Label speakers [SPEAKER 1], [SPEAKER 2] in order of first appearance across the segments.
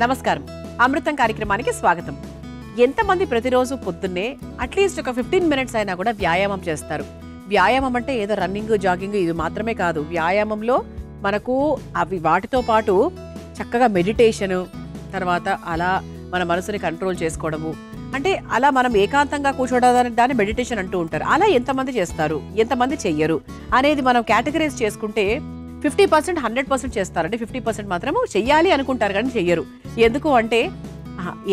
[SPEAKER 1] నమస్కారం. అమృతం కార్యక్రమానికి స్వాగతం. ఎంతమంది ప్రతిరోజు పొద్దున్నే అట్లీస్ట్ ఒక 15 మినిట్స్ అయినా కూడా వ్యాయామం చేస్తారు? వ్యాయామం అంటే ఏదో రన్నింగ్, జాగింగ్ ఇది మాత్రమే కాదు. వ్యాయామంలో మనకు వాటితో పాటు చక్కగా మెడిటేషను, తర్వాత అలా మన మనసుని కంట్రోల్ చేసుకోవడము, అంటే అలా మనం ఏకాంతంగా కూర్చోవడానికి దాన్ని మెడిటేషన్ అంటూ ఉంటారు. అలా ఎంతమంది చేస్తారు, ఎంతమంది చెయ్యరు అనేది మనం కేటగరైజ్ చేసుకుంటే 50% 100% చేస్తారు. అంటే 50% మాత్రము చెయ్యాలి అనుకుంటారు కానీ చెయ్యరు. ఎందుకు అంటే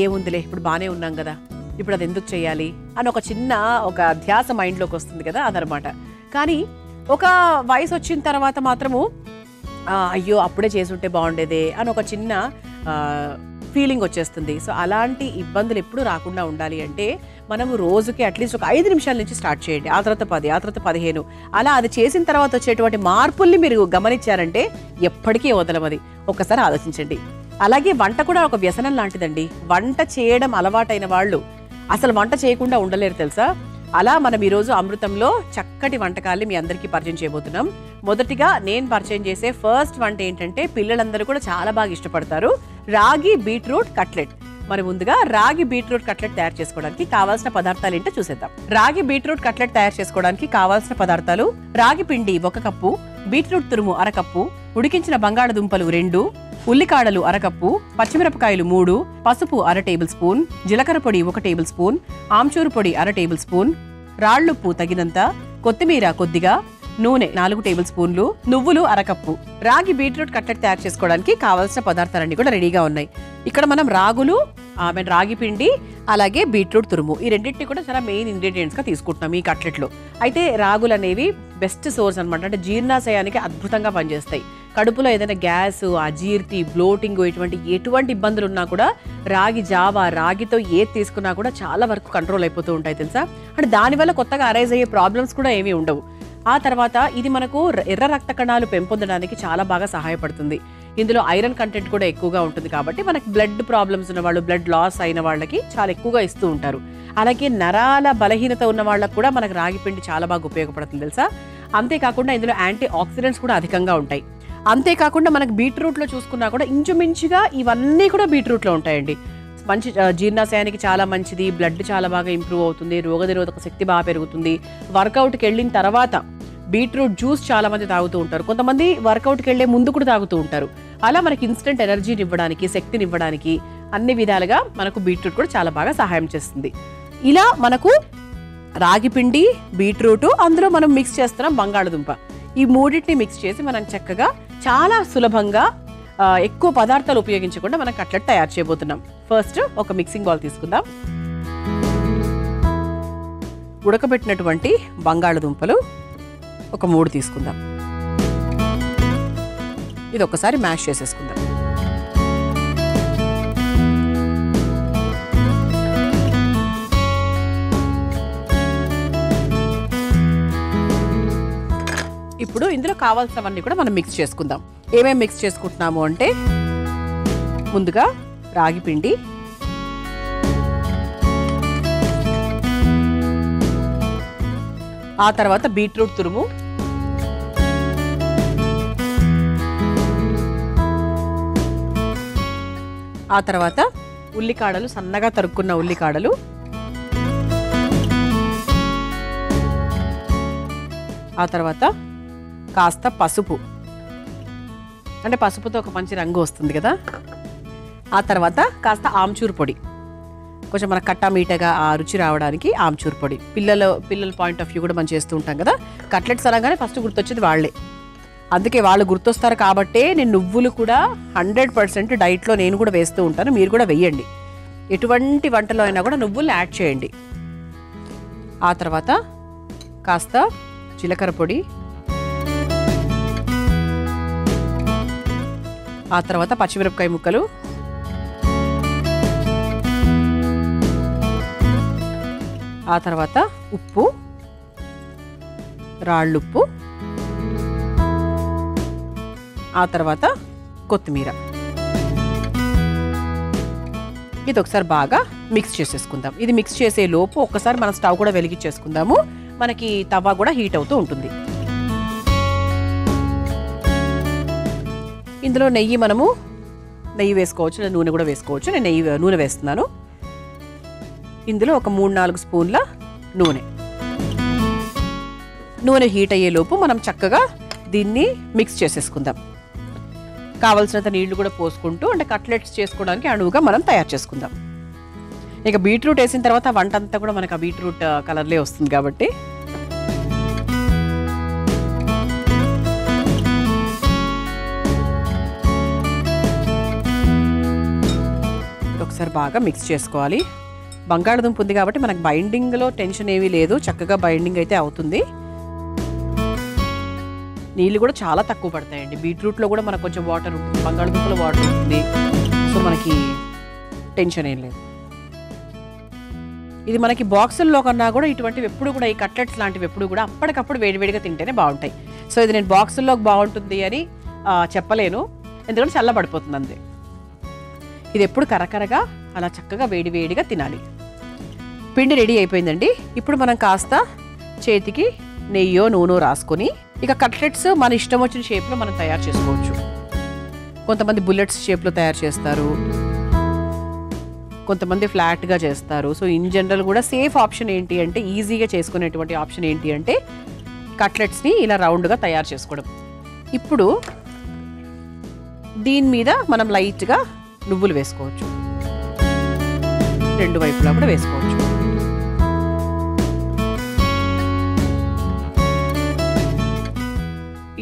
[SPEAKER 1] ఏముందిలే ఇప్పుడు బాగానే ఉన్నాం కదా, ఇప్పుడు అది ఎందుకు చెయ్యాలి అని ఒక చిన్న ధ్యాస మైండ్లోకి వస్తుంది కదా, అదనమాట. కానీ ఒక వయసు వచ్చిన తర్వాత మాత్రము అయ్యో అప్పుడే చేసుంటే బాగుండేదే అని ఒక చిన్న ఫీలింగ్ వచ్చేస్తుంది. సో అలాంటి ఇబ్బందులు ఎప్పుడు రాకుండా ఉండాలి అంటే మనము రోజుకి అట్లీస్ట్ ఒక 5 నిమిషాల నుంచి స్టార్ట్ చేయండి. ఆ తర్వాత 10, ఆ తర్వాత 15, అలా అది చేసిన తర్వాత వచ్చేటువంటి మార్పుల్ని మీరు గమనించారంటే ఎప్పటికీ వదలమది. ఒక్కసారి ఆలోచించండి. అలాగే వంట కూడా ఒక వ్యసనం లాంటిదండి. వంట చేయడం అలవాటైన వాళ్ళు అసలు వంట చేయకుండా ఉండలేరు తెలుసా. అలా మనం ఈరోజు అమృతంలో చక్కటి వంటకాల్ని మీ అందరికీ పరిచయం చేయబోతున్నాం. మొదటిగా నేను పరిచయం చేసే ఫస్ట్ వంట ఏంటంటే పిల్లలందరూ కూడా చాలా బాగా ఇష్టపడతారు, రాగి బీట్రూట్ కట్లెట్. మరి ముందుగా రాగి బీట్రూట్ కట్లెట్ తయారు చేసుకోవడానికి కావాల్సిన పదార్థాలు ఏంటో చూసేద్దాం. రాగి బీట్రూట్ కట్లెట్ తయారు చేసుకోవడానికి కావాల్సిన పదార్థాలు: రాగి పిండి 1 కప్పు, బీట్రూట్ తురుము 1 కప్పు, ఉడికించిన బంగాళదుంపలు 2, ఉల్లికాడలు 1 కప్పు, పచ్చిమిరపకాయలు 3, పసుపు 1/2 టేబుల్ స్పూన్, జీలకర్ర పొడి 1 టేబుల్ స్పూన్, ఆమ్చూరు పొడి 1/2 టేబుల్ స్పూన్, రాళ్లుప్పు తగినంత, కొత్తిమీర కొద్దిగా, నూనె 4 టేబుల్ స్పూన్లు, నువ్వులు 1 కప్పు. రాగి బీట్రూట్ కట్లెట్ తయారు చేసుకోవడానికి కావాల్సిన పదార్థాలన్నీ కూడా రెడీగా ఉన్నాయి. ఇక్కడ మనం రాగి పిండి అలాగే బీట్రూట్ తురుము ఈ రెండింటిని కూడా చాలా మెయిన్ ఇంగ్రీడియంట్స్ గా తీసుకుంటున్నాం ఈ కట్లెట్లో. అయితే రాగులు అనేవి బెస్ట్ సోర్స్ అనమాట. అంటే జీర్ణాశయానికి అద్భుతంగా పనిచేస్తాయి. కడుపులో ఏదైనా గ్యాస్, అజీర్తి, బ్లోటింగ్ ఎటువంటి ఇబ్బందులు ఉన్నా కూడా రాగి జావా, రాగితో ఏది తీసుకున్నా కూడా చాలా వరకు కంట్రోల్ అయిపోతూ ఉంటాయి తెలుసా. అంటే దానివల్ల కొత్తగా అరైజ్ అయ్యే ప్రాబ్లమ్స్ కూడా ఏమీ ఉండవు. ఆ తర్వాత ఇది మనకు ఎర్ర రక్త కణాలు పెంపొందడానికి చాలా బాగా సహాయపడుతుంది. ఇందులో ఐరన్ కంటెంట్ కూడా ఎక్కువగా ఉంటుంది కాబట్టి మనకి బ్లడ్ ప్రాబ్లమ్స్ ఉన్న వాళ్ళు, బ్లడ్ లాస్ అయిన వాళ్ళకి చాలా ఎక్కువగా ఇస్తూ ఉంటారు. అలాగే నరాల బలహీనత ఉన్న వాళ్ళకి కూడా మనకు రాగి పిండి చాలా బాగా ఉపయోగపడుతుంది తెలుసా. అంతేకాకుండా ఇందులో యాంటీ ఆక్సిడెంట్స్ కూడా అధికంగా ఉంటాయి. అంతేకాకుండా మనకు బీట్రూట్లో చూసుకున్నా కూడా ఇంచుమించుగా ఇవన్నీ కూడా బీట్రూట్లో ఉంటాయండి. మంచి జీర్ణాశయానికి చాలా మంచిది, బ్లడ్ చాలా బాగా ఇంప్రూవ్ అవుతుంది, రోగనిరోధక శక్తి బాగా పెరుగుతుంది. వర్కౌట్కి వెళ్ళిన తర్వాత బీట్రూట్ జ్యూస్ చాలా మంది తాగుతూ ఉంటారు, కొంతమంది వర్కౌట్కి వెళ్లే ముందు కూడా తాగుతూ ఉంటారు. అలా మనకి ఇన్స్టెంట్ ఎనర్జీని ఇవ్వడానికి, శక్తిని ఇవ్వడానికి అన్ని విధాలుగా మనకు బీట్రూట్ కూడా చాలా బాగా సహాయం చేస్తుంది. ఇలా మనకు రాగి పిండి, బీట్రూట్, అందులో మనం మిక్స్ చేస్తున్నాం బంగాళదుంప. ఈ మూడింటిని మిక్స్ చేసి మనం చక్కగా చాలా సులభంగా ఎక్కువ పదార్థాలు ఉపయోగించకుండా మనం కట్లెట్ తయారు చేయబోతున్నాం. ఫస్ట్ ఒక మిక్సింగ్ బౌల్ తీసుకుందాం. ఉడకబెట్టినటువంటి బంగాళదుంపలు ఒక 3 తీసుకుందాం. ఇది ఒకసారి మ్యాష్ చేసేసుకుందాం. ఇప్పుడు ఇందులో కావాల్సినవన్నీ కూడా మనం మిక్స్ చేసుకుందాం. ఏమేమి మిక్స్ చేసుకుంటున్నాము అంటే ముందుగా రాగి పిండి, ఆ తర్వాత బీట్రూట్ తురుము, ఆ తర్వాత ఉల్లికాడలు, సన్నగా తరుక్కున్న ఉల్లికాడలు, ఆ తర్వాత కాస్త పసుపు, అంటే పసుపుతో ఒక మంచి రంగు వస్తుంది కదా. ఆ తర్వాత కాస్త ఆమ్చూరు పొడి, కొంచెం మన కట్టా మీటగా ఆ రుచి రావడానికి ఆమ్చూరు పొడి. పిల్లల పాయింట్ ఆఫ్ వ్యూ కూడా మనం చేస్తూ ఉంటాం కదా. కట్లెట్స్ అనగానే ఫస్ట్ గుర్తొచ్చేది వాళ్ళే, అందుకే వాళ్ళు గుర్తొస్తారు కాబట్టే నేను నువ్వులు కూడా 100% డైట్లో నేను కూడా వేస్తూ ఉంటాను. మీరు కూడా వెయ్యండి, ఎటువంటి వంటలో అయినా కూడా నువ్వులు యాడ్ చేయండి. ఆ తర్వాత కాస్త జీలకర్ర పొడి, ఆ తర్వాత పచ్చిమిరపకాయ ముక్కలు, ఆ తర్వాత ఉప్పు, రాళ్ళుప్పు, ఆ తర్వాత కొత్తిమీర. ఇది ఒకసారి బాగా మిక్స్ చేసేసుకుందాం. ఇది మిక్స్ చేసే లోపు ఒక్కసారి మనం స్టవ్ కూడా వెలిగించేసుకుందాము. మనకి తవా కూడా హీట్ అవుతూ ఉంటుంది. ఇందులో నెయ్యి మనము నెయ్యి వేసుకోవచ్చు, లేదా నూనె కూడా వేసుకోవచ్చు. నేను నూనె వేస్తున్నాను. ఇందులో ఒక 3-4 స్పూన్ల నూనె హీట్ అయ్యేలోపు మనం చక్కగా దీన్ని మిక్స్ చేసేసుకుందాం. కావాల్సినంత నీళ్లు కూడా పోసుకుంటూ, అంటే కట్లెట్స్ చేసుకోవడానికి అణువుగా మనం తయారు చేసుకుందాం. ఇక బీట్రూట్ వేసిన తర్వాత వంట అంతా కూడా మనకు ఆ బీట్రూట్ కలర్లే వస్తుంది కాబట్టి ఒకసారి బాగా మిక్స్ చేసుకోవాలి. బంగాళదుంప ఉంది కాబట్టి మనకు బైండింగ్లో టెన్షన్ ఏమీ లేదు, చక్కగా బైండింగ్ అయితే అవుతుంది. నీళ్ళు కూడా చాలా తక్కువ పడతాయండి. బీట్రూట్లో కూడా మనకు కొంచెం వాటర్ ఉంటుంది, బంగాళదుంపలో వాటర్ ఉంటుంది, సో మనకి టెన్షన్ ఏం లేదు. ఇది మనకి బాక్సుల్లో కన్నా కూడా ఇటువంటివి ఎప్పుడు కూడా, ఈ కట్లెట్స్ లాంటివి ఎప్పుడు కూడా అప్పటికప్పుడు వేడివేడిగా తింటేనే బాగుంటాయి. సో ఇది నేను బాక్సుల్లోకి బాగుంటుంది అని చెప్పలేను, ఎందుకంటే చల్లబడిపోతుంది అంతే. ఇది ఎప్పుడు కరకరగా అలా చక్కగా వేడివేడిగా తినాలి. పిండి రెడీ అయిపోయిందండి. ఇప్పుడు మనం కాస్త చేతికి నెయ్యో నూనె రాసుకొని, ఇక కట్లెట్స్ మన ఇష్టం వచ్చిన షేప్లో మనం తయారు చేసుకోవచ్చు. కొంతమంది బుల్లెట్స్ షేప్లో తయారు చేస్తారు, కొంతమంది ఫ్లాట్గా చేస్తారు. సో ఇన్ జనరల్ కూడా సేఫ్ ఆప్షన్ ఏంటి అంటే, ఈజీగా చేసుకునేటువంటి ఆప్షన్ ఏంటి అంటే కట్లెట్స్ని ఇలా రౌండ్గా తయారు చేసుకోవడం. ఇప్పుడు దీని మీద మనం లైట్గా నువ్వులు వేసుకోవచ్చు, రెండు వైపులా కూడా వేసుకోవచ్చు.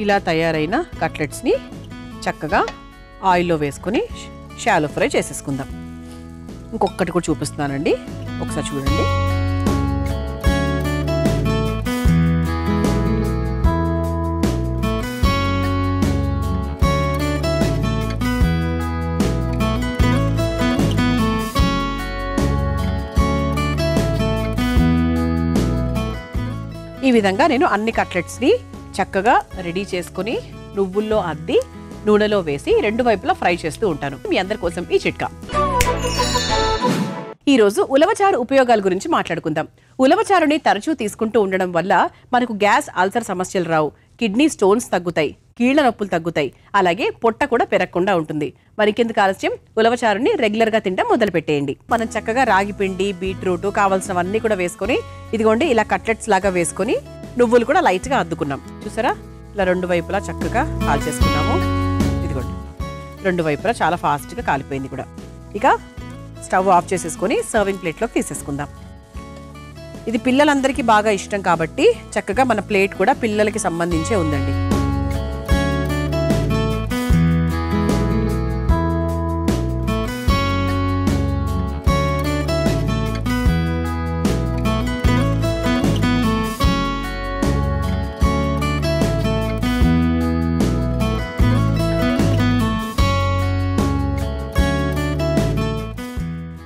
[SPEAKER 1] ఇలా తయారైన కట్లెట్స్ని చక్కగా ఆయిల్లో వేసుకొని షాలో ఫ్రై చేసేసుకుందాం. ఇంకొకటి కూడా చూపిస్తున్నానండి, ఒకసారి చూడండి. ఈ విధంగా నేను అన్ని కట్లెట్స్ని చక్కగా రెడీ చేసుకొని నువ్వుల్లో అద్ది నూనెలో వేసి రెండు వైపులా ఫ్రై చేస్తూ ఉంటాను. మీ అందరి కోసం ఈ చిట్కా. ఈరోజు ఉలవచారు ఉపయోగాల గురించి మాట్లాడుకుందాం. ఉలవచారుని తరచూ తీసుకుంటూ ఉండడం వల్ల మనకు గ్యాస్, అల్సర్ సమస్యలు రావు, కిడ్నీ స్టోన్స్ తగ్గుతాయి, కీళ్ల నొప్పులు తగ్గుతాయి, అలాగే పొట్ట కూడా పెరగకుండా ఉంటుంది. మరికెందుకు ఆలస్యం, ఉలవచారుని రెగ్యులర్గా తింటాం మొదలు పెట్టేయండి. మనం చక్కగా రాగి పిండి, బీట్రూట్ కావాల్సినవన్నీ కూడా వేసుకొని, ఇదిగోండి ఇలా కట్లెట్స్ లాగా వేసుకొని నువ్వులు కూడా లైట్గా అద్దుకున్నాం. చూసారా, ఇలా రెండు వైపులా చక్కగా కాల్చేసుకున్నాము. ఇదిగోండి రెండు వైపులా చాలా ఫాస్ట్గా కాలిపోయింది కూడా. ఇక స్టవ్ ఆఫ్ చేసేసుకొని సర్వింగ్ ప్లేట్లోకి తీసేసుకుందాం. ఇది పిల్లలందరికీ బాగా ఇష్టం కాబట్టి చక్కగా మన ప్లేట్ కూడా పిల్లలకి సంబంధించే ఉందండి.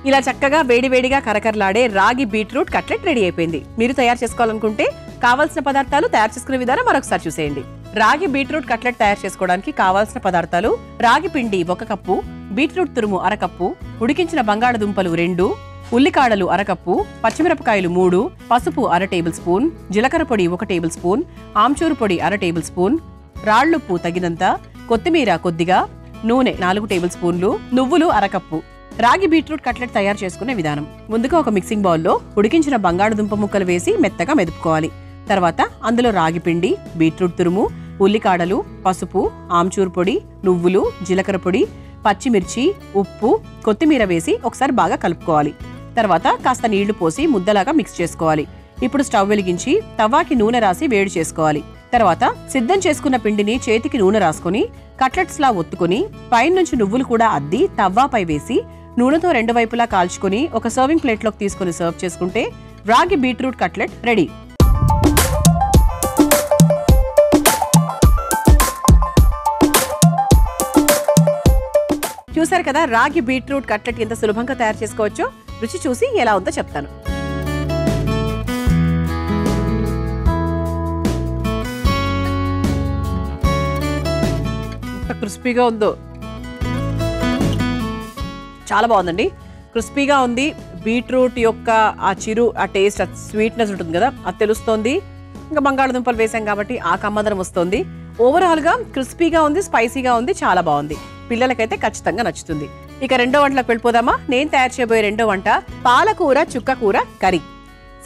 [SPEAKER 1] ఇలా చక్కగా వేడివేడిగా కరకరలాడే రాగి బీట్రూట్ కట్లెట్ రెడీ అయిపోయింది. మీరు తయారు చేసుకోవాలనుకుంటే కావాల్సిన పదార్థాలు, తయారు చేసుకునే విధానం మరొకసారి చూసేయండి. రాగి బీట్రూట్ కట్లెట్ తయారు చేసుకోవడానికి కావాల్సిన పదార్థాలు: రాగి పిండి 1 కప్పు, బీట్రూట్ తురుము 1/2 కప్పు, ఉడికించిన బంగాళదుంపలు 2, ఉల్లికాడలు 1/2 కప్పు, పచ్చిమిరపకాయలు 3, పసుపు 1/2 టేబుల్ స్పూన్, జీలకర్ర పొడి 1 టేబుల్ స్పూన్, ఆమ్చూరు పొడి 1/2 టేబుల్ స్పూన్, రాళ్లుప్పు తగినంత, కొత్తిమీర కొద్దిగా, నూనె 4 టేబుల్ స్పూన్లు, నువ్వులు 1/2 కప్పు. రాగి బీట్రూట్ కట్లెట్ తయారు చేసుకునే విధానం: ముందుగా ఒక మిక్సింగ్ బౌల్లో ఉడికించిన బంగాళదుంప ముక్కలు వేసి మెత్తగా మెదుపుకోవాలి. తర్వాత అందులో రాగి పిండి, బీట్రూట్ తురుము, ఉల్లికాడలు, పసుపు, ఆమ్చూర్ పొడి, నువ్వులు, జీలకర్ర పొడి, పచ్చిమిర్చి, ఉప్పు, కొత్తిమీర వేసి ఒకసారి బాగా కలుపుకోవాలి. తర్వాత కాస్త నీళ్లు పోసి ముద్దలాగా మిక్స్ చేసుకోవాలి. ఇప్పుడు స్టవ్ వెలిగించి తవాకి నూనె రాసి వేడి చేసుకోవాలి. తర్వాత సిద్ధం చేసుకున్న పిండిని చేతికి నూనె రాసుకొని కట్లెట్స్ లా ఒత్తుకొని పైనుంచి నువ్వులు కూడా అద్ది తవ్వాపై వేసి నూనెతో రెండు వైపులా కాల్చుకొని ఒక సర్వింగ్ ప్లేట్లోకి తీసుకుని సర్వ్ చేసుకుంటే రాగి బీట్రూట్ కట్లెట్ రెడీ. చూసారు కదా రాగి బీట్రూట్ కట్లెట్ ఎంత సులభంగా తయారు చేసుకోవచ్చో. రుచి చూసి ఎలా ఉందో చెప్తాను. ఎంత క్రిస్పీగా ఉందో, చాలా బాగుందండి. క్రిస్పీగా ఉంది. బీట్రూట్ యొక్క ఆ చిరు, ఆ టేస్ట్, ఆ స్వీట్నెస్ ఉంటుంది కదా, అది తెలుస్తోంది. ఇంకా బంగాళదుంపలు వేసాం కాబట్టి ఆ కమ్మదనం వస్తుంది. ఓవరాల్గా క్రిస్పీగా ఉంది, స్పైసీగా ఉంది, చాలా బాగుంది. పిల్లలకైతే ఖచ్చితంగా నచ్చుతుంది. ఇక రెండో వంటలోకి వెళ్ళిపోదామా. నేను తయారు చేయబోయే రెండో వంట పాలకూర చుక్కకూర కర్రీ.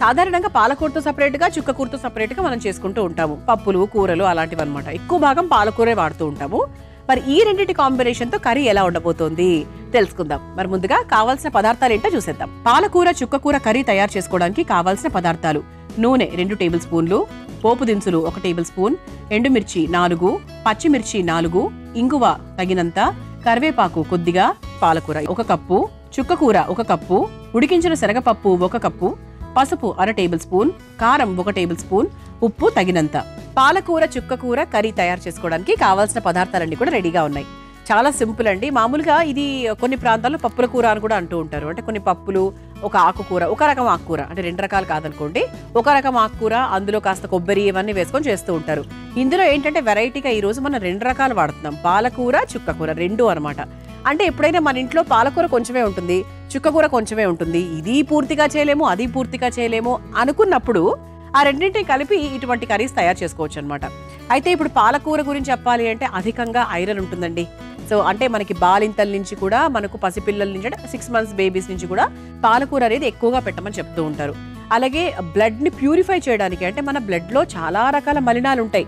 [SPEAKER 1] సాధారణంగా పాలకూరతో సపరేట్గా చుక్కకూరతో సపరేట్గా మనం చేసుకుంటూ ఉంటాము. పప్పులు కూరలు అలాంటివి అనమాట. ఎక్కువ భాగం పాలకూరే వాడుతూ ఉంటాము. మరి ఈ రెండింటి కాంబినేషన్తో కర్రీ ఎలా ఉండబోతోంది తెలుసుకుందాం. మరి ముందుగా కావాల్సిన పదార్థాలు ఏంటో చూసేద్దాం. పాలకూర చుక్కకూర కర్రీ తయారు చేసుకోవడానికి కావాల్సిన పదార్థాలు: నూనె 2 టేబుల్ స్పూన్లు, పోపు దినుసులు 1 టేబుల్ స్పూన్, ఎండుమిర్చి 4, పచ్చిమిర్చి 4, ఇంగువ తగినంత, కరివేపాకు కొద్దిగా, పాలకూర 1 కప్పు, చుక్కకూర 1 కప్పు, ఉడికించిన శనగపప్పు 1 కప్పు, పసుపు 1/2 టేబుల్ స్పూన్, కారం 1 టేబుల్ స్పూన్, ఉప్పు తగినంత. పాలకూర చుక్కకూర కర్రీ తయారు చేసుకోవడానికి కావాల్సిన పదార్థాలన్నీ కూడా రెడీగా ఉన్నాయి. చాలా సింపుల్ అండి. మామూలుగా ఇది కొన్ని ప్రాంతాల్లో పప్పుల కూర అని కూడా అంటూ ఉంటారు. అంటే కొన్ని పప్పులు, ఒక ఆకుకూర, ఒక రకం ఆకుకూర, అంటే 2 రకాలు కాదనుకోండి, ఒక రకం ఆకుకూర, అందులో కాస్త కొబ్బరి ఇవన్నీ వేసుకొని చేస్తూ ఉంటారు. ఇందులో ఏంటంటే వెరైటీగా ఈ రోజు మనం 2 రకాలు వాడుతున్నాం. పాలకూర చుక్కకూర 2 అనమాట. అంటే ఎప్పుడైనా మన ఇంట్లో పాలకూర కొంచెమే ఉంటుంది, చుక్కకూర కొంచెమే ఉంటుంది, ఇది పూర్తిగా చేయలేము, అది పూర్తిగా చేయలేము అనుకున్నప్పుడు ఆ రెండింటిని కలిపి ఇటువంటి కర్రీస్ తయారు చేసుకోవచ్చు అనమాట. అయితే ఇప్పుడు పాలకూర గురించి చెప్పాలి అంటే అధికంగా ఐరన్ ఉంటుందండి. సో అంటే మనకి బాలింతల నుంచి కూడా, మనకు పసిపిల్లల నుంచి అంటే 6 months బేబీస్ నుంచి కూడా పాలకూర అనేది ఎక్కువగా పెట్టమని చెప్తూ ఉంటారు. అలాగే బ్లడ్ని ప్యూరిఫై చేయడానికి, అంటే మన బ్లడ్లో చాలా రకాల మలినాలు ఉంటాయి.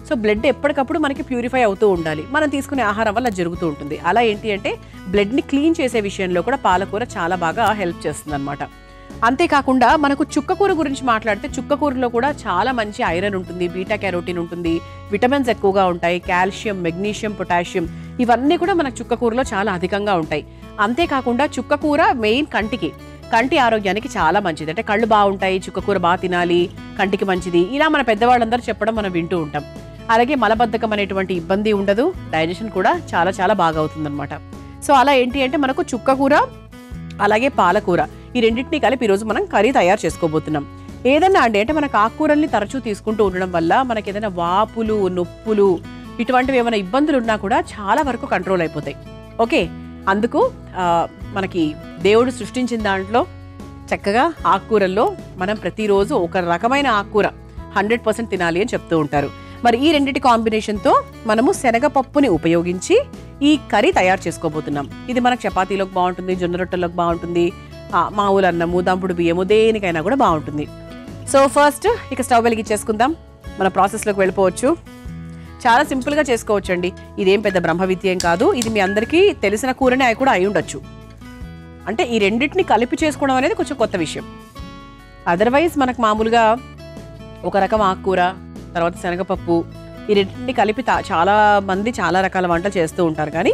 [SPEAKER 1] సో బ్లడ్ ఎప్పటికప్పుడు మనకి ప్యూరిఫై అవుతూ ఉండాలి. మనం తీసుకునే ఆహారం వల్ల జరుగుతూ ఉంటుంది. అలా ఏంటి అంటే బ్లడ్ని క్లీన్ చేసే విషయంలో కూడా పాలకూర చాలా బాగా హెల్ప్ చేస్తుంది అనమాట. అంతేకాకుండా మనకు చుక్కకూర గురించి మాట్లాడితే చుక్కకూరలో కూడా చాలా మంచి ఐరన్ ఉంటుంది, బీటా క్యారోటిన్ ఉంటుంది, విటమిన్స్ ఎక్కువగా ఉంటాయి, కాల్షియం, మెగ్నీషియం, పొటాషియం ఇవన్నీ కూడా మనకు చుక్కకూరలో చాలా అధికంగా ఉంటాయి. అంతేకాకుండా చుక్కకూర మెయిన్ కంటి ఆరోగ్యానికి చాలా మంచిది. అంటే కళ్ళు బాగుంటాయి, చుక్కకూర బాగా తినాలి, కంటికి మంచిది, ఇలా మన పెద్దవాళ్ళందరూ చెప్పడం మనం వింటూ ఉంటాం. అలాగే మలబద్ధకం అనేటువంటి ఇబ్బంది ఉండదు, డైజెషన్ కూడా చాలా చాలా బాగా అవుతుందన్నమాట. సో అలా ఏంటి అంటే మనకు చుక్కకూర అలాగే పాలకూర ఈ రెండింటినీ కలిపి ఈరోజు మనం కర్రీ తయారు చేసుకోబోతున్నాం. ఏదన్నా అంటే మనకు ఆకుకూరల్ని తరచూ తీసుకుంటూ ఉండడం వల్ల మనకి ఏదైనా వాపులు, నొప్పులు ఇటువంటివి ఏమైనా ఇబ్బందులు ఉన్నా కూడా చాలా వరకు కంట్రోల్ అయిపోతాయి. ఓకే, అందుకు మనకి దేవుడు సృష్టించిన దాంట్లో చక్కగా ఆకుకూరల్లో మనం ప్రతిరోజు ఒక రకమైన ఆకుకూర 100% తినాలి అని చెప్తూ ఉంటారు. మరి ఈ రెండింటి కాంబినేషన్తో మనము శనగపప్పుని ఉపయోగించి ఈ కర్రీ తయారు చేసుకోబోతున్నాం. ఇది మనకు చపాతీలోకి బాగుంటుంది, జొన్న రొట్టెల్లోకి బాగుంటుంది, మామూలు అన్నము, దంపుడు బియ్యము, దేనికైనా కూడా బాగుంటుంది. సో ఫస్ట్ ఇక స్టవ్ వెలిగించేసుకుందాం, మన ప్రాసెస్లోకి వెళ్ళిపోవచ్చు. చాలా సింపుల్గా చేసుకోవచ్చు అండి. ఇదేం పెద్ద బ్రహ్మ విద్య ఏం కాదు. ఇది మీ అందరికీ తెలిసిన కూరనే అవి కూడా అయి ఉండొచ్చు. అంటే ఈ రెండింటిని కలిపి చేసుకోవడం అనేది కొంచెం కొత్త విషయం. అదర్వైజ్ మనకు మామూలుగా ఒక రకం ఆకుకూర, తర్వాత శనగపప్పు, ఈ రెండింటిని కలిపి చాలా మంది చాలా రకాల వంటలు చేస్తూ ఉంటారు. కానీ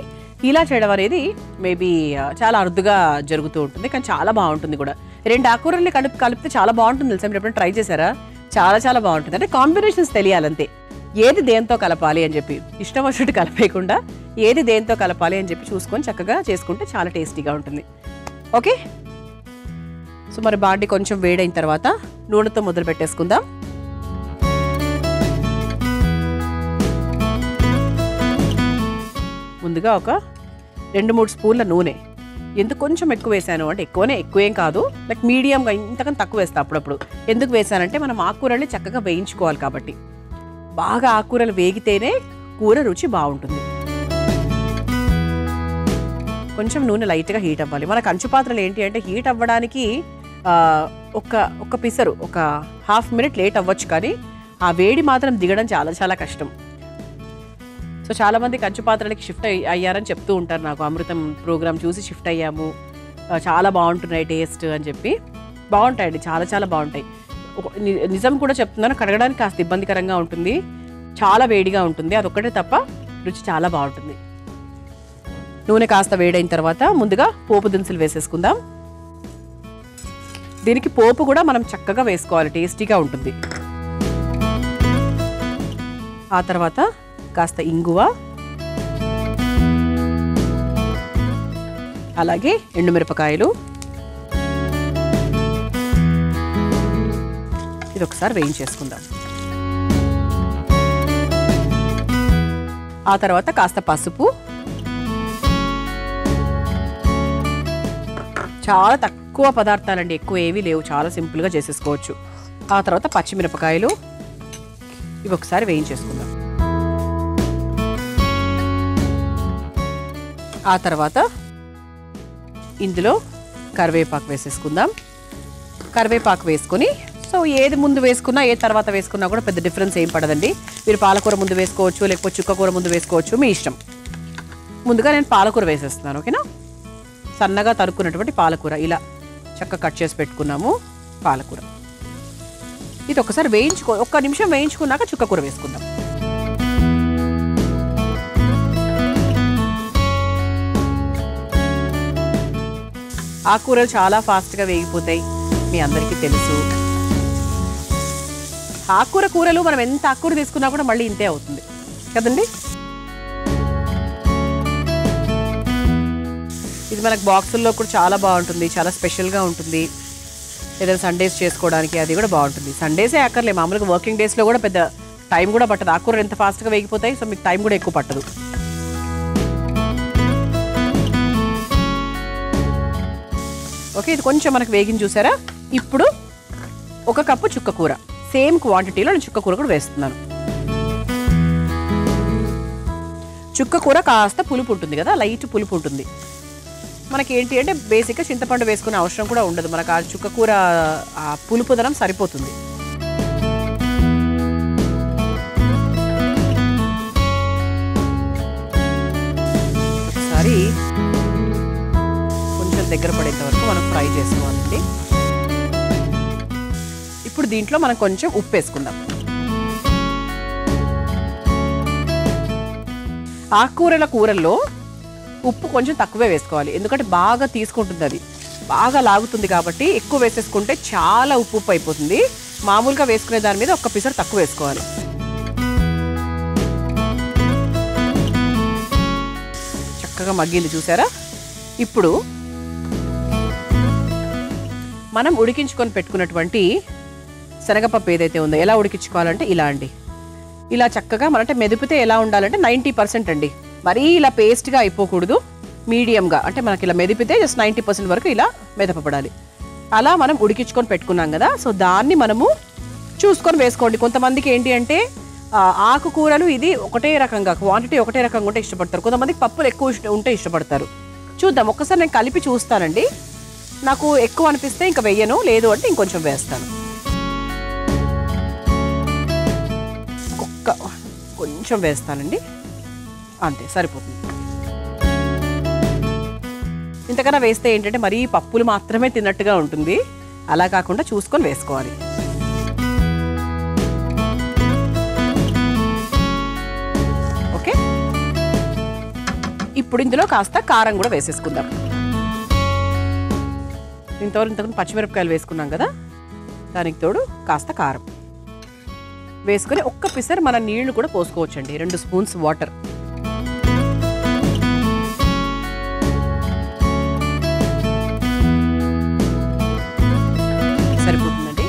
[SPEAKER 1] ఇలా చేయడం అనేది మేబీ చాలా అరుదుగా జరుగుతూ ఉంటుంది, కానీ చాలా బాగుంటుంది కూడా. 2 ఆకుకూరల్ని కలిపితే చాలా బాగుంటుంది తెలుసా. మీరు ఎప్పుడైనా ట్రై చేశారా? చాలా చాలా బాగుంటుంది. అంటే కాంబినేషన్స్ తెలియాలంతే, ఏది దేంతో కలపాలి అని చెప్పి. ఇష్టం వచ్చినట్టు కలిపేయకుండా ఏది దేంతో కలపాలి అని చెప్పి చూసుకొని చక్కగా చేసుకుంటే చాలా టేస్టీగా ఉంటుంది. ఓకే, సో మరి బాండి కొంచెం వేడైన తర్వాత నూనెతో మొదలు పెట్టేసుకుందాం. ముందుగా ఒక 2-3 స్పూన్ల నూనె. ఎందుకు కొంచెం ఎక్కువ వేసాను అంటే ఎక్కువేం కాదు, లైక్ మీడియంగా, ఇంతకన్నా తక్కువ వేస్తాను అప్పుడప్పుడు. ఎందుకు వేసానంటే మనం ఆకుకూరల్ని చక్కగా వేయించుకోవాలి కాబట్టి. బాగా ఆకుకూరలు వేగితేనే కూర రుచి బాగుంటుంది. కొంచెం నూనె లైట్గా హీట్ అవ్వాలి. మన కంచు పాత్రలు ఏంటి అంటే హీట్ అవ్వడానికి ఒక పిసరు, ఒక 1/2 minute లేట్ అవ్వచ్చు, కానీ ఆ వేడి మాత్రం దిగడం చాలా చాలా కష్టం. సో చాలామంది కంచు పాత్రలకి షిఫ్ట్ అయ్యారని చెప్తూ ఉంటారు నాకు. అమృతం ప్రోగ్రామ్ చూసి షిఫ్ట్ అయ్యాము, చాలా బాగుంటున్నాయి టేస్ట్ అని చెప్పి. బాగుంటాయండి, చాలా చాలా బాగుంటాయి. నిజం కూడా చెప్తున్నాను, కడగడానికి కాస్త ఇబ్బందికరంగా ఉంటుంది, చాలా వేడిగా ఉంటుంది, అదొక్కటే తప్ప రుచి చాలా బాగుంటుంది. నూనె కాస్త వేడైన తర్వాత ముందుగా పోపు దినుసులు వేసేసుకుందాం. దీనికి పోపు కూడా మనం చక్కగా వేసుకోవాలి, టేస్టీగా ఉంటుంది. ఆ తర్వాత కాస్త ఇంగువ, అలాగే ఎండుమిరపకాయలు, ఇది ఒకసారి వేయించేసుకుందాం. ఆ తర్వాత కాస్త పసుపు, చాలా తక్కువ పదార్థాలండి, ఎక్కువ ఏవి లేవు, చాలా సింపుల్గా చేసేసుకోవచ్చు. ఆ తర్వాత పచ్చిమిరపకాయలు, ఇవి ఒకసారి వేయించేసుకుందాం. ఆ తర్వాత ఇందులో కరివేపాకు వేసేసుకుందాం. కరివేపాకు వేసుకొని సో ఏది ముందు వేసుకున్నా ఏ తర్వాత వేసుకున్నా కూడా పెద్ద డిఫరెన్స్ ఏం పడదండి. మీరు పాలకూర ముందు వేసుకోవచ్చు, లేకపోతే చుక్కకూర ముందు వేసుకోవచ్చు, మీ ఇష్టం. ముందుగా నేను పాలకూర వేసేస్తున్నాను. ఓకేనా? సన్నగా తరుక్కున్నటువంటి పాలకూర ఇలా చక్కగా కట్ చేసి పెట్టుకున్నాము. పాలకూర ఇది ఒకసారి ఒక్క నిమిషం వేయించుకున్నాక చుక్కకూర వేసుకుందాం. ఆకుకూరలు చాలా ఫాస్ట్గా వేగిపోతాయి, మీ అందరికీ తెలుసు. కూరలు మనం ఎంత ఆకుకూర తీసుకున్నా కూడా మళ్ళీ ఇంతే అవుతుంది కదండి. ఇది మనకు బాక్సుల్లో కూడా చాలా బాగుంటుంది, చాలా స్పెషల్గా ఉంటుంది. ఏదైనా సండేస్ చేసుకోవడానికి అది కూడా బాగుంటుంది. సండేసే అక్కర్లే, మామూలుగా వర్కింగ్ డేస్లో కూడా పెద్ద టైం కూడా పట్టదు. ఆకుకూరలు ఎంత ఫాస్ట్గా వేగిపోతాయి, సో మీకు టైం కూడా ఎక్కువ పట్టదు. ఓకే, ఇది కొంచెం మనకు వేగిన చూసారా. ఇప్పుడు 1 కప్పు చుక్కకూర, సేమ్ క్వాంటిటీలో నేను చుక్కకూర కూడా వేస్తున్నాను. చుక్కకూర కాస్త పులుపు ఉంటుంది కదా, లైట్ పులుపు ఉంటుంది. మనకి ఏంటి అంటే బేసిక్గా చింతపండు వేసుకునే అవసరం కూడా ఉండదు. మనకు ఆ చుక్కకూర ఆ పులుపుదనం సరిపోతుంది. ఒకసారి కొంచెం దగ్గర పడేంత వరకు మనం ఫ్రై చేసుకోవాలండి. ఇప్పుడు దీంట్లో మనం కొంచెం ఉప్పు వేసుకుందాం. కూరల్లో ఉప్పు కొంచెం తక్కువే వేసుకోవాలి, ఎందుకంటే బాగా తీసుకుంటుంది, అది బాగా లాగుతుంది. కాబట్టి ఎక్కువ వేసేసుకుంటే చాలా ఉప్పు అయిపోతుంది. మామూలుగా వేసుకునే దాని మీద ఒక్క పిసరు తక్కువ వేసుకోవాలి. చక్కగా మగ్గింది చూసారా. ఇప్పుడు మనం ఉడికించుకొని పెట్టుకున్నటువంటి శనగపప్పు ఏదైతే ఉందో ఎలా ఉడికించుకోవాలంటే ఇలా అండి. ఇలా చక్కగా అంటే మెదిపితే ఎలా ఉండాలంటే 90% అండి. మరీ ఇలా పేస్ట్గా అయిపోకూడదు, మీడియంగా. అంటే మనకి ఇలా మెదిపితే జస్ట్ 90% వరకు ఇలా మెదపబడాలి. అలా మనం ఉడికించుకొని పెట్టుకున్నాం కదా, సో దాన్ని మనము చూసుకొని వేసుకోండి. కొంతమందికి ఏంటి అంటే ఆకుకూరలు ఇది ఒకటే రకంగా క్వాంటిటీ ఒకటే రకంగా ఉంటే ఇష్టపడతారు, కొంతమందికి పప్పులు ఎక్కువ ఉంటే ఇష్టపడతారు. చూద్దాం, ఒక్కసారి నేను కలిపి చూస్తానండి. నాకు ఎక్కువ అనిపిస్తే ఇంకా వెయ్యను, లేదు అంటే ఇంకొంచెం వేస్తాను. కొంచెం వేస్తానండి, అంతే సరిపోతుంది. ఇంతకన్నా వేస్తే ఏంటంటే మరీ పప్పులు మాత్రమే తిన్నట్టుగా ఉంటుంది. అలా కాకుండా చూసుకొని వేసుకోవాలి. ఓకే, ఇప్పుడు ఇందులో కాస్త కారం కూడా వేసేసుకుందాం. ఇంతకు పచ్చిమిరపకాయలు వేసుకున్నాం కదా, దానికి తోడు కాస్త కారం వేసుకొని ఒక్క పిసర్ మన నీళ్లు కూడా పోసుకోవచ్చండి. 2 స్పూన్స్ వాటర్. సరిపోతుందండి.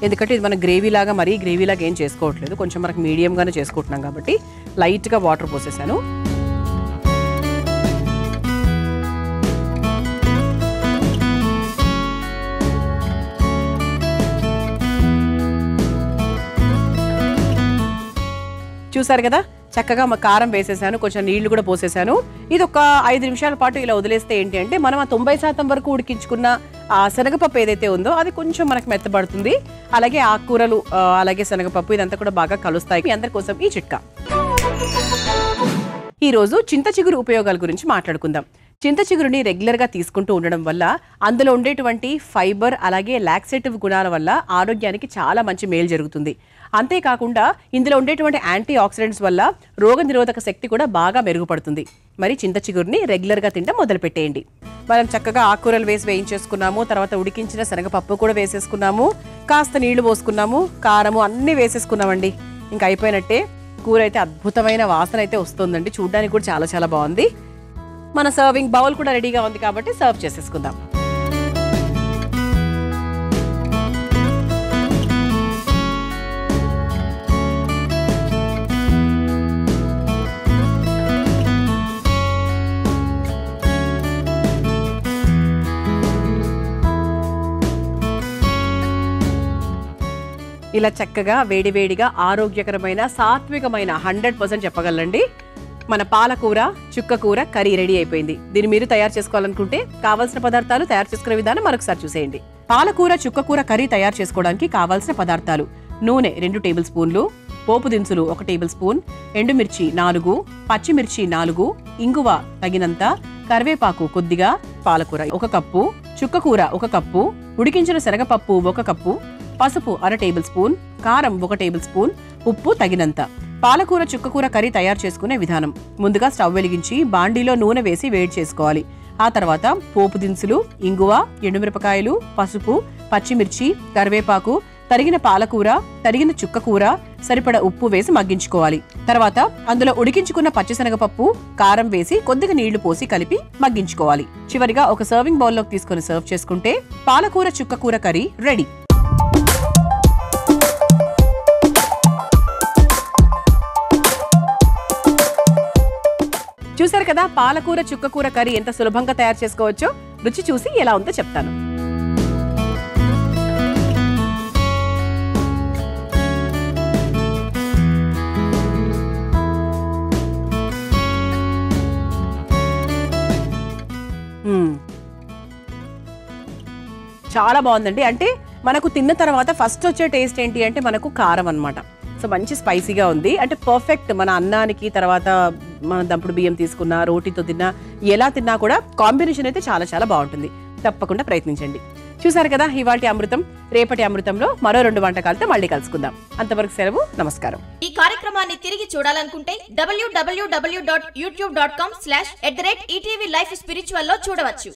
[SPEAKER 1] ఎందుకంటే ఇది మన గ్రేవీలాగా మరీ గ్రేవీలాగా ఏం చేసుకోవట్లేదు, కొంచెం మనకు మీడియంగానే చేసుకుంటున్నాం కాబట్టి లైట్గా వాటర్ పోసేసాను. చూసారు కదా, చక్కగా కారం వేసేసాను, కొంచెం నీళ్లు కూడా పోసేసాను. ఇది ఒక 5 నిమిషాల పాటు ఇలా వదిలేస్తే ఏంటి అంటే మనం ఆ 90% వరకు ఉడికించుకున్న ఆ శనగపప్పు ఏదైతే ఉందో అది కొంచెం మనకు మెత్తబడుతుంది. అలాగే ఆకుకూరలు అలాగే శనగపప్పు ఇదంతా కూడా బాగా కలుస్తాయి. మీ అందరి కోసం ఈ చిట్కా. ఈరోజు చింత చిగురు ఉపయోగాల గురించి మాట్లాడుకుందాం. చింత చిగురుని రెగ్యులర్గా తీసుకుంటూ ఉండడం వల్ల అందులో ఉండేటువంటి ఫైబర్ అలాగే లాక్సేటివ్ గుణాల వల్ల ఆరోగ్యానికి చాలా మంచి మేలు జరుగుతుంది. అంతేకాకుండా ఇందులో ఉండేటువంటి యాంటీ ఆక్సిడెంట్స్ వల్ల రోగనిరోధక శక్తి కూడా బాగా మెరుగుపడుతుంది. మరి చింత చిగురుని రెగ్యులర్గా తినడం మొదలుపెట్టేయండి. మనం చక్కగా ఆకుకూరలు వేసి వేయించేసుకున్నాము, తర్వాత ఉడికించిన శనగపప్పు కూడా వేసేసుకున్నాము, కాస్త నీళ్లు పోసుకున్నాము, కారము అన్నీ వేసేసుకున్నామండి. ఇంకా అయిపోయినట్టే. కూర అయితే అద్భుతమైన వాసన అయితే వస్తుందండి, చూడడానికి కూడా చాలా చాలా బాగుంది. మన సర్వింగ్ బౌల్ కూడా రెడీగా ఉంది కాబట్టి సర్వ్ చేసేసుకుందాం. ఇలా చక్కగా వేడివేడిగా ఆరోగ్యకరమైన సాత్వికమైన 100% చెప్పగలండి మన పాలకూర చుక్కకూర కర్రీ రెడీ అయిపోయింది. దీన్ని మీరు తయారు చేసుకోవాలనుకుంటే కావాల్సిన పదార్థాలు, తయారు చేసుకునే విధానం మరొకసారి చూసేయండి. పాలకూర చుక్కకూర కర్రీ తయారు చేసుకోవడానికి కావాల్సిన పదార్థాలు: నూనె 2 టేబుల్ స్పూన్లు, పోపు దినుసులు 1 టేబుల్ స్పూన్, ఎండుమిర్చి 4, పచ్చిమిర్చి 4, ఇంగువ తగినంత, కరివేపాకు కొద్దిగా, పాలకూర 1 కప్పు, చుక్కకూర 1 కప్పు, ఉడికించిన శనగపప్పు 1 కప్పు, పసుపు 1/2 టేబుల్ స్పూన్, కారం 1 టేబుల్ స్పూన్, ఉప్పు తగినంత. పాలకూర చుక్కకూర కర్రీ తయారు చేసుకునే విధానం: ముందుగా స్టవ్ వెలిగించి బాండీలో నూనె వేసి వేడి చేసుకోవాలి. ఆ తర్వాత పోపు దినుసులు, ఇంగువ, ఎండుమిరపకాయలు, పసుపు, పచ్చిమిర్చి, కరివేపాకు, తరిగిన పాలకూర, తరిగిన చుక్కకూర, సరిపడ ఉప్పు వేసి మగ్గించుకోవాలి. తర్వాత అందులో ఉడికించుకున్న పచ్చిశనగపప్పు, కారం వేసి కొద్దిగా నీళ్లు పోసి కలిపి మగ్గించుకోవాలి. చివరిగా ఒక సర్వింగ్ బౌల్లోకి తీసుకుని సర్వ్ చేసుకుంటే పాలకూర చుక్కకూర కర్రీ రెడీ. చూసారు కదా, పాలకూర చుక్కకూర కర్రీ ఎంత సులభంగా తయారు చేసుకోవచ్చో. రుచి చూసి ఎలా ఉందో చెప్తాను. చాలా బాగుందండి. అంటే మనకు తిన్న తర్వాత ఫస్ట్ వచ్చే టేస్ట్ ఏంటి అంటే మనకు కారం అన్నమాట. సో మంచి స్పైసీగా ఉంది. అంటే పర్ఫెక్ట్ మన అన్నానికి, తర్వాత మన దంపుడు బియ్యం తీసుకున్నా, రోటీతో తిన్నా, ఎలా తిన్నా కూడా కాంబినేషన్ అయితే చాలా చాలా బాగుంటుంది. తప్పకుండా ప్రయత్నించండి. చూసారు కదా ఇవాల్టి అమృతం. రేపటి అమృతంలో మరో 2 వంటకాలతో మళ్ళీ కలుసుకుందాం. అంతవరకు సెలవు, నమస్కారం.
[SPEAKER 2] ఈ కార్యక్రమాన్ని తిరిగి చూడాలనుకుంటే www.youtube.com/ETV Life Spiritual లో చూడవచ్చు.